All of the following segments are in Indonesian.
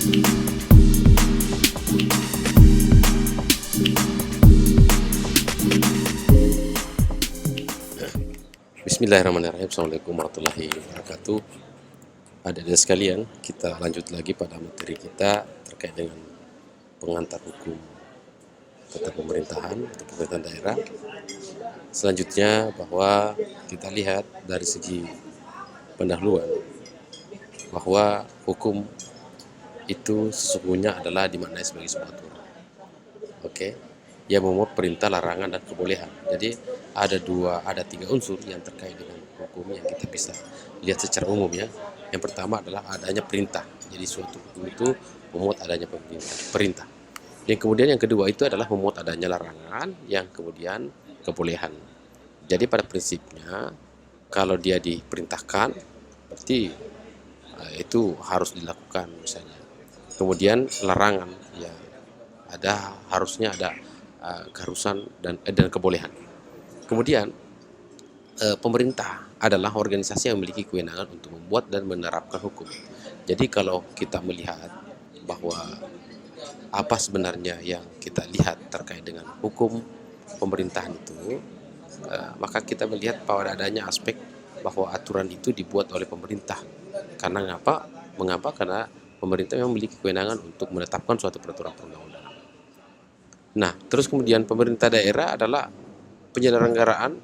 Bismillahirrahmanirrahim. Assalamualaikum warahmatullahi wabarakatuh. Adik-adik sekalian, kita lanjut lagi pada materi kita terkait dengan pengantar hukum tata pemerintahan atau pemerintahan daerah. Selanjutnya bahwa kita lihat dari segi pendahuluan bahwa hukum itu sesungguhnya adalah dimaknai sebagai sebuah aturan. Yang memuat perintah, larangan, dan kebolehan. Jadi ada tiga unsur yang terkait dengan hukum yang kita bisa lihat secara umum ya. Yang pertama adalah adanya perintah. Jadi suatu hukum itu memuat adanya perintah. Yang kemudian yang kedua itu adalah memuat adanya larangan, yang kemudian kebolehan. Jadi pada prinsipnya kalau dia diperintahkan berarti itu harus dilakukan misalnya. Kemudian larangan ya harusnya ada keharusan dan kebolehan. Kemudian pemerintah adalah organisasi yang memiliki kewenangan untuk membuat dan menerapkan hukum. Jadi kalau kita melihat bahwa apa sebenarnya yang kita lihat terkait dengan hukum pemerintahan itu, maka kita melihat bahwa adanya aspek bahwa aturan itu dibuat oleh pemerintah. Karena mengapa? Karena pemerintah yang memiliki kewenangan untuk menetapkan suatu peraturan perundang-undangan. Nah, terus kemudian pemerintah daerah adalah penyelenggaraan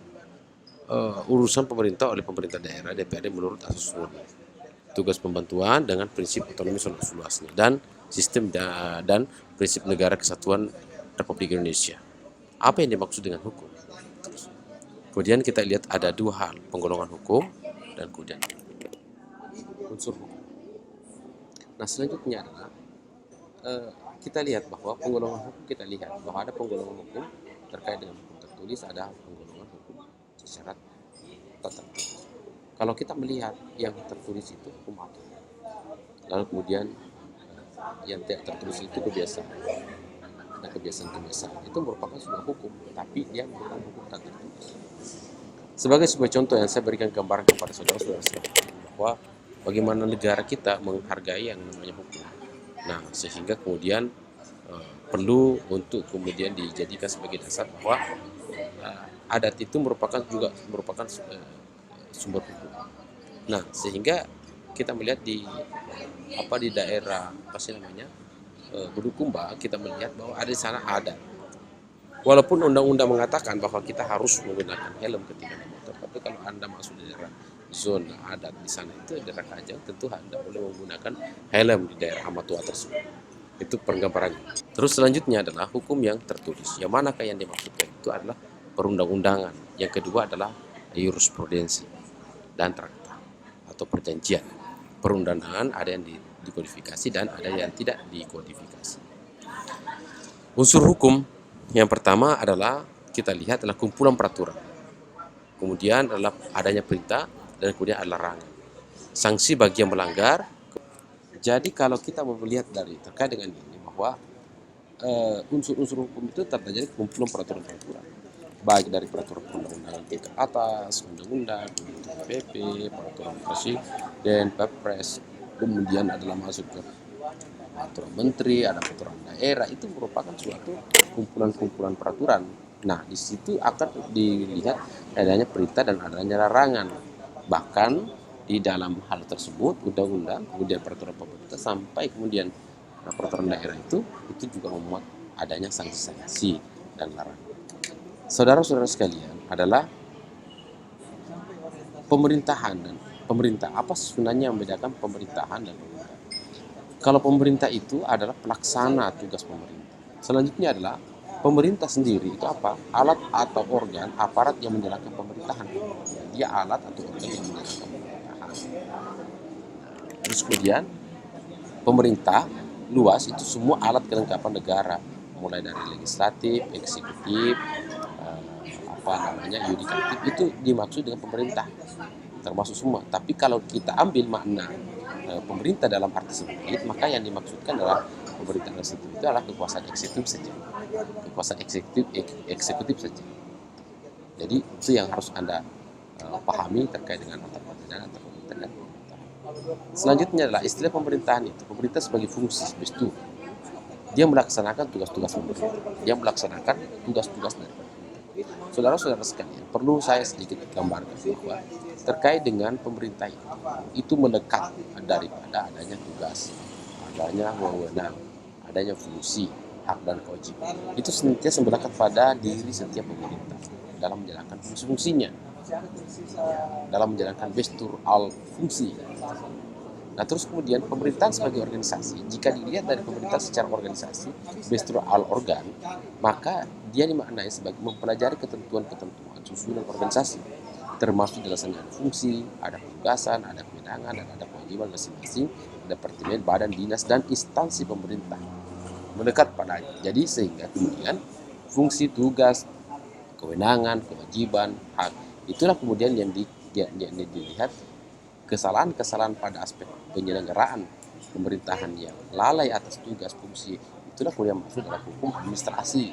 urusan pemerintah oleh pemerintah daerah DPRD menurut asas usulnya, tugas pembantuan dengan prinsip otonomi seluas-luasnya dan sistem dan prinsip negara kesatuan Republik Indonesia. Apa yang dimaksud dengan hukum? Terus. Kemudian kita lihat ada dua hal, penggolongan hukum dan kemudian unsur hukum. Nah, selanjutnya adalah kita lihat bahwa penggolongan hukum, kita lihat bahwa ada penggolongan hukum terkait dengan hukum tertulis, ada penggolongan hukum secara tak tertulis. Kalau kita melihat yang tertulis itu hukum adat, lalu kemudian yang tidak tertulis itu kebiasaan. Nah, kebiasaan itu merupakan sebuah hukum, tapi dia merupakan hukum tak tertulis. Sebagai sebuah contoh yang saya berikan gambaran kepada saudara-saudara bahwa bagaimana negara kita menghargai yang namanya hukum. Nah, sehingga kemudian perlu untuk kemudian dijadikan sebagai dasar bahwa adat itu merupakan sumber hukum. Nah, sehingga kita melihat di daerah Bulukumba, kita melihat bahwa ada di sana adat. Walaupun undang-undang mengatakan bahwa kita harus menggunakan helm ketika naik motor, tapi kalau Anda masuk di daerah zona adat di sana itu daerah Kajang, tentu Anda boleh menggunakan helm di daerah Amatua tersebut. Itu penggambarannya. Terus selanjutnya adalah hukum yang tertulis. Yang manakah yang dimaksudkan? Itu adalah perundang-undangan. Yang kedua adalah jurisprudensi dan traktat atau perjanjian. Perundangan ada yang dikodifikasi dan ada yang tidak dikodifikasi. Unsur hukum yang pertama adalah kita lihat adalah kumpulan peraturan. Kemudian adalah adanya perintah dan kemudian ada larangan. Sanksi bagi yang melanggar. Jadi kalau kita melihat terkait dengan ini bahwa unsur-unsur hukum itu terjadi kumpulan peraturan-peraturan, baik dari peraturan perundang-undangan tingkat atas, undang-undang, PP, peraturan presiden, Perpres, kemudian adalah masuk ke peraturan menteri, ada peraturan daerah, itu merupakan suatu kumpulan-kumpulan peraturan. Nah, di situ akan dilihat adanya perintah dan adanya larangan. Bahkan di dalam hal tersebut, undang-undang, kemudian peraturan pemerintah, sampai kemudian peraturan daerah itu juga memuat adanya sanksi-sanksi dan larangan. Saudara-saudara sekalian, adalah pemerintahan dan pemerintah. Apa sebenarnya yang membedakan pemerintahan dan pemerintah? Kalau pemerintah itu adalah pelaksana tugas pemerintah. Selanjutnya adalah pemerintah sendiri itu apa? Alat atau organ aparat yang menjalankan pemerintahan. Dia alat atau organ yang menjalankan pemerintahan. Terus kemudian pemerintah luas itu semua alat kelengkapan negara, mulai dari legislatif, eksekutif, yudikatif, itu dimaksud dengan pemerintah, termasuk semua. Tapi kalau kita ambil makna pemerintah dalam arti sempit, maka yang dimaksudkan adalah pemerintah tersebut itu adalah kekuasaan eksekutif saja, eksekutif saja. Jadi itu yang harus Anda pahami terkait dengan antara pemerintah dan pemerintah. Selanjutnya adalah istilah pemerintahan itu. Pemerintah sebagai fungsi gestur. Dia melaksanakan tugas-tugas pemerintah. Dia melaksanakan tugas-tugas dari pemerintah. Saudara-saudara sekalian, perlu saya sedikit gambarkan bahwa terkait dengan pemerintah itu melekat daripada adanya tugas, adanya wewenang, adanya fungsi, hak dan kewajiban. Itu senantiasa melekat pada diri setiap pemerintah dalam menjalankan fungsi-fungsinya, dalam menjalankan gestur al fungsi. Nah, terus kemudian pemerintahan sebagai organisasi, jika dilihat dari pemerintah secara organisasi, gestur al organ, maka dia dimaknai sebagai mempelajari ketentuan-ketentuan susunan organisasi, termasuk jelasannya ada fungsi, ada penugasan, ada kewenangan, dan ada kewajiban masing-masing departemen, badan, dinas, dan instansi pemerintah. Melekat pada jadi sehingga kemudian fungsi, tugas, kewenangan, kewajiban, hak, itulah kemudian yang dilihat kesalahan-kesalahan pada aspek penyelenggaraan pemerintahan yang lalai atas tugas fungsi, itulah kemudian masuk dalam hukum administrasi.